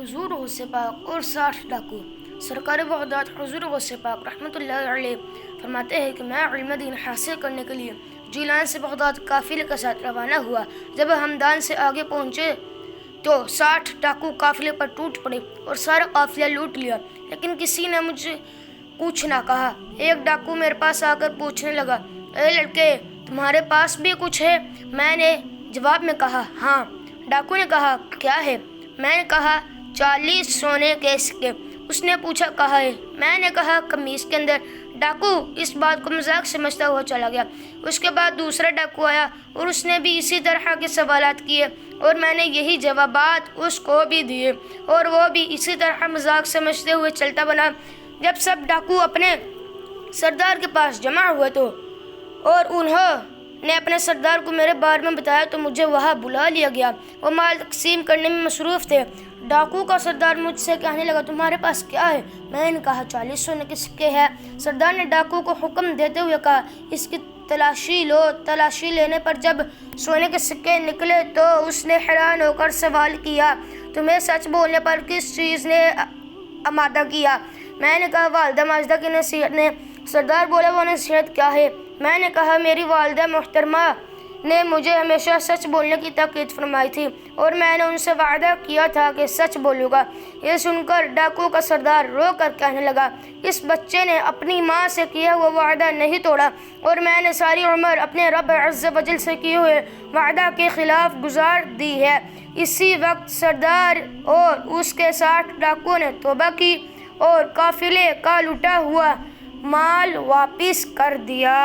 حضور غوث پاک اور 60 ڈاکو۔ سرکار بغداد حضور غوث پاک رحمۃ اللہ علیہ فرماتے ہیں کہ میں علم دین حاصل کرنے کے لیے جیلان سے بغداد قافلے کے ساتھ روانہ ہوا۔ جب ہمدان سے آگے پہنچے تو 60 ڈاکو قافلے پر ٹوٹ پڑے اور سارا قافلہ لوٹ لیا، لیکن کسی نے مجھے کچھ نہ کہا۔ ایک ڈاکو میرے پاس آ کر پوچھنے لگا، اے لڑکے، تمہارے پاس بھی کچھ ہے؟ میں نے جواب میں کہا، ہاں۔ ڈاکو نے کہا، کیا ہے؟ میں نے کہا، 40 سونے کے سکے۔ اس نے پوچھا، کہاں ہے؟ میں نے کہا، قمیص کے اندر۔ ڈاکو اس بات کو مذاق سمجھتا ہوا چلا گیا۔ اس کے بعد دوسرا ڈاکو آیا اور اس نے بھی اسی طرح کے سوالات کیے اور میں نے یہی جوابات اس کو بھی دیے اور وہ بھی اسی طرح مذاق سمجھتے ہوئے چلتا بنا۔ جب سب ڈاکو اپنے سردار کے پاس جمع ہوئے تو اور انہوں نے اپنے سردار کو میرے بارے میں بتایا تو مجھے وہاں بلا لیا گیا۔ وہ مال تقسیم کرنے میں مصروف تھے۔ ڈاکو کا سردار مجھ سے کہنے لگا، تمہارے پاس کیا ہے؟ میں نے کہا، 40 سونے کے سکے ہیں۔ سردار نے ڈاکو کو حکم دیتے ہوئے کہا، اس کی تلاشی لو۔ تلاشی لینے پر جب سونے کے سکے نکلے تو اس نے حیران ہو کر سوال کیا، تمہیں سچ بولنے پر کس چیز نے آمادہ کیا؟ میں نے کہا، والدہ ماجدہ کی نصیحت نے۔ سردار بولا، وہ نصیحت کیا ہے؟ میں نے کہا، میری والدہ محترمہ نے مجھے ہمیشہ سچ بولنے کی تاکید فرمائی تھی اور میں نے ان سے وعدہ کیا تھا کہ سچ بولوں گا۔ یہ سن کر ڈاکو کا سردار رو کر کہنے لگا، اس بچے نے اپنی ماں سے کیا ہوا وعدہ نہیں توڑا اور میں نے ساری عمر اپنے رب عز و جل سے کیے ہوئے وعدہ کے خلاف گزار دی ہے۔ اسی وقت سردار اور اس کے 60 ڈاکوؤں نے توبہ کی اور قافلے کا لوٹا ہوا مال واپس کر دیا۔